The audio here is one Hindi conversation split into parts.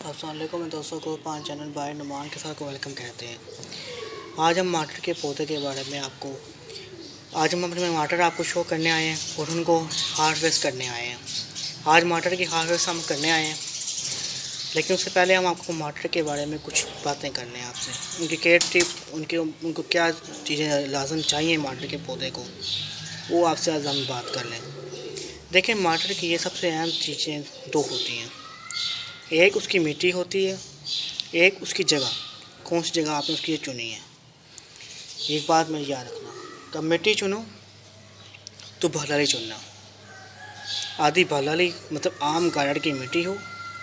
अस्सलाम वालेकुम दोस्तों को पाँच चैनल बाय नुमान के साथ को वेलकम कहते हैं। आज हम मटर के पौधे के बारे में आज हम अपने मटर आपको शो करने आए हैं और उनको हार्वेस्ट करने आए हैं। आज मटर की हार्वेस्ट हम करने आए हैं, लेकिन उससे पहले हम आपको मटर के बारे में कुछ बातें करने हैं आपसे। उनकी केयर टिप, उनको क्या चीज़ें लाजम चाहिए मटर के पौधे को, वो आपसे आज हम बात कर लें। देखिए, मटर की ये सबसे अहम चीज़ें दो होती हैं। एक उसकी मिट्टी होती है, एक उसकी जगह, कौन सी जगह आपने उसकी चुनी है। एक बात में याद रखना, कब मिट्टी चुनो तो भलाली चुनना। आधी भलाली मतलब आम गार्डन की मिट्टी हो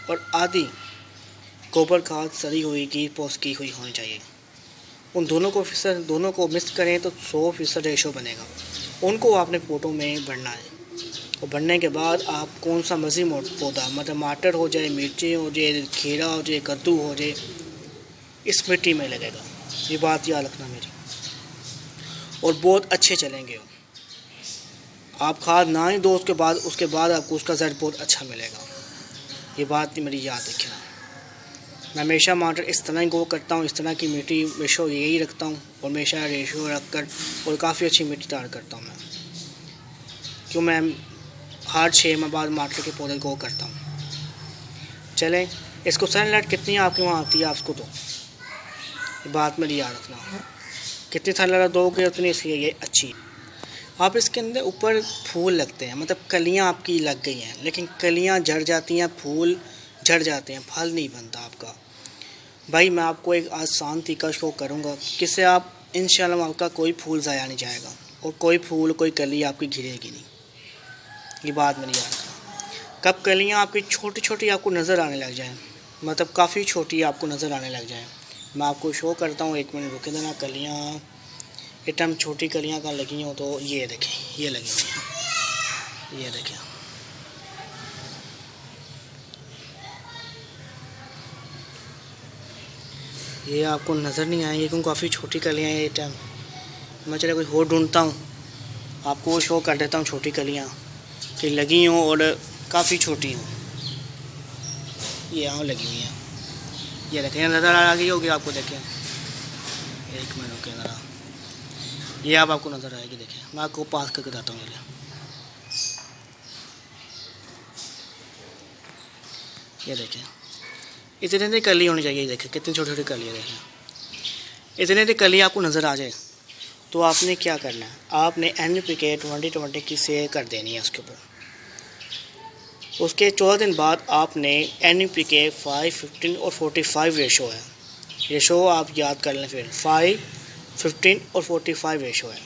और आधी गोबर खाद सड़ी हुई की पोस्ट की हुई होनी चाहिए। उन दोनों को मिक्स करें तो 100% रेशो बनेगा। उनको आपने फोटो में भरना है और भरने के बाद आप कौन सा मर्जी पौधा, मतलब मटर हो जाए, मिर्ची हो जाए, खीरा हो जाए, कद्दू हो जाए, इस मिट्टी में लगेगा। ये बात याद रखना मेरी, और बहुत अच्छे चलेंगे। आप खाद ना ही दो उसके बाद आपको उसका रिजल्ट बहुत अच्छा मिलेगा। ये बात मेरी याद रखना। मैं हमेशा मटर इस तरह ही ग्रो करता हूँ, इस तरह की मिट्टी रेशो यही रखता हूँ और हमेशा रेशो रख कर और काफ़ी अच्छी मिट्टी तैयार करता हूँ मैं, क्यों मैं हर 6 माह बाद मटर के पौधे ग्रो करता हूँ। चलें, इसको सनलाइट कितनी आपके वहाँ आती है आपको, तो ये बात मेरी याद रखना। कितनी सनलाइट दोगे उतनी इसलिए ये अच्छी। आप इसके अंदर ऊपर फूल लगते हैं, मतलब कलियाँ आपकी लग गई हैं, लेकिन कलियाँ झड़ जाती हैं, फूल झड़ जाते हैं, फल नहीं बनता आपका। भाई, मैं आपको एक आसान तरीका शो करूँगा, जिससे आप इंशाल्लाह आपका कोई फूल ज़ाया नहीं जाएगा और कोई फूल, कोई कली आपकी गिरेगी नहीं। ये बात मेरी याद रखना। कब कलियाँ आपकी छोटी छोटी आपको नज़र आने लग जाएं, मतलब काफ़ी छोटी आपको नज़र आने लग जाएं, मैं आपको शो करता हूँ। 1 मिनट रुके देना। कलियाँ एकदम छोटी कलियाँ का लगी हो तो ये देखें, ये लगी हुई हैं, ये देखें। ये आपको नज़र नहीं आएंगी क्योंकि काफ़ी छोटी कलियाँ हैं। ये टाइम मैं चले कोई और ढूंढता हूँ, आपको वो शो कर देता हूँ। छोटी कलियाँ कि लगी हों और काफ़ी छोटी हों, ये यहाँ लगी हुई हैं। ये देखें, नज़र आ गई होगी आपको। देखें, 1 मिनट रुके ज़रा, ये आपको नज़र आएगी। देखें, मैं आपको पास करके बताता हूँ। ये देखें, इतनी सी कली होनी चाहिए। देखें कितनी छोटी छोटी कली है। देखें, इतनी सी कली आपको नज़र आ जाए तो आपने क्या करना है, आपने NPK 2020 की सेल कर देनी है उसके ऊपर। उसके 14 दिन बाद आपने NPK 5, 15 और 45 रेशो है। रेशो आप याद कर लें, फिर 5, 15 और 45 रेशो है,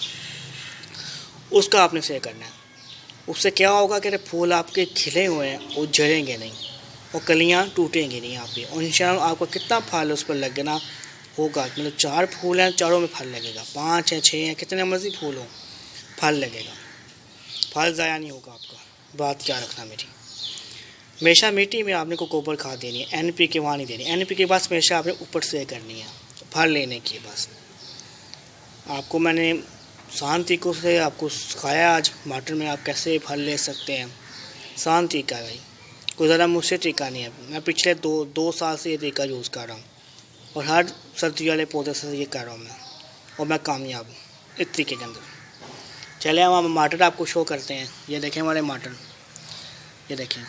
उसका आपने सेल करना है। उससे क्या होगा कि फूल आपके खिले हुए हैं वो झड़ेंगे नहीं और कलियाँ टूटेंगी नहीं आपकी, और इंशाल्लाह आपका कितना फल उस पर लगना होगा। मतलब 4 फूल हैं, चारों में फल लगेगा, 5 हैं, 6 हैं, कितने मर्जी फूल हो, फल लगेगा, फल ज़ाया नहीं होगा आपका। बात क्या रखना मेरी। हमेशा मिट्टी में आपने को गोबर खाद देनी है, NPK वहाँ नहीं देनी। NPK बस हमेशा आपने ऊपर से करनी है फल लेने की। बस आपको मैंने आसान तरीकों से आपको सिखाया आज मटर में आप कैसे फल ले सकते हैं। आसान तरीका है भाई, कोई ज़्यादा मुझसे तरीका नहीं है। मैं पिछले दो साल से ये तरीका यूज़ कर रहा हूँ और हर सब्जी वाले पौधे से ये कर रहा हूँ मैं, और मैं कामयाब हूँ इस तरीके के अंदर। चले हम मटर आपको शो करते हैं। ये देखें हमारे मटर, ये देखें।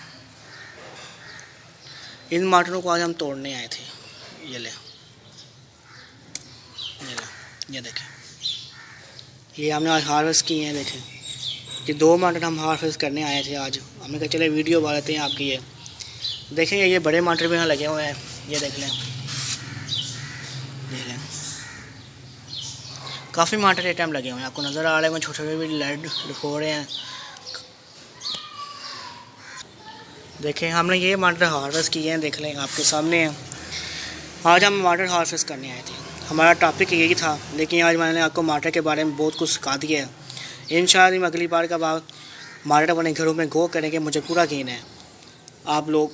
इन मटरों को आज हम तोड़ने आए थे। ये देखें, ये हमने आज हार्वेस्ट किए हैं। देखें, ये 2 मटर हम हार्वेस्ट करने आए थे आज। हमने कहा चले वीडियो बना लेते हैं आपकी। ये देखेंगे, ये बड़े मटर भी यहाँ लगे हुए हैं। ये देख लें, काफ़ी मटर ये टाइम लगे हुए हैं, आपको नज़र आ रहे हैं। छोटे छोटे भी लाइट हो रहे हैं। देखें, हमने ये मटर हार्वेस्ट किए हैं, देख लें आपके सामने हैं। आज हम मटर हार्वेस्ट करने आए थे, हमारा टॉपिक यही था, लेकिन आज मैंने आपको मटर के बारे में बहुत कुछ सिखा दिया है। इंशाअल्लाह मैं अगली बार का बाद मटर अपने घरों में ग्रो करेंगे, मुझे पूरा यकीन है। आप लोग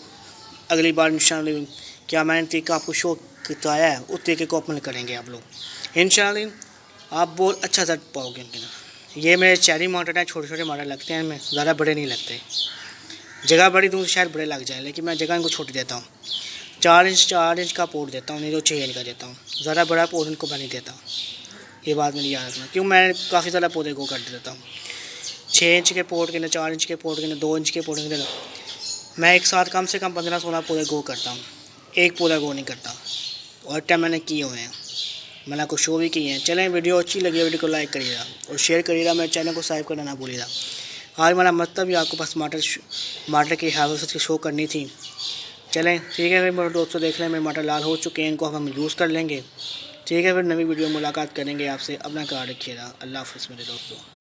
अगली बार इंशाअल्लाह क्या मैंने तरीका आपको शो बताया है उस तरीके को अमल करेंगे आप लोग। इंशाअल्लाह आप बहुत अच्छा रिजल्ट पाओगे इनके अंदर। ये मेरे चेरी मटर हैं, छोटे छोटे मटर लगते हैं इनमें, ज़्यादा बड़े नहीं लगते। जगह बड़ी दूर शायद बड़े लग जाए, लेकिन मैं जगह इनको छोटी देता हूँ 4 इंच का पोर्ट देता हूँ, नहीं तो 6 इंच का देता हूँ। ज़्यादा बड़ा पोर्ट उनको मैं नहीं देता, ये बात मेरी याद रखना, क्यों मैं काफ़ी ज़्यादा पौधे गो कर देता हूँ। 6 इंच के पोर्ट के अंदर, 4 इंच के पोर्ट के अंदर, 2 इंच के पोर्ट के अंदर मैं एक साथ कम से कम 15-16 पौधे गो करता हूँ, एक पौधा गो नहीं करता। और टाइम मैंने किए हुए हैं, मैंने आपको शो भी किए हैं। चलें, वीडियो अच्छी लगी वीडियो को लाइक करिएगा और शेयर करिएगा, मेरे चैनल को सब्सक्राइब करना ना भूलिएगा। आज मेरा मतलब ही आपको बस मटर की हार्वेस्ट की शो करनी थी। चलें ठीक है, फिर मेरे दोस्तों देख लें, मेरे मटर लाल हो चुके हैं, इनको हम यूज़ कर लेंगे। ठीक है, फिर नई वीडियो मुलाकात करेंगे आपसे। अपना ख्याल रखिएगा। अल्लाह हाफ़िज़ मेरे दोस्तों।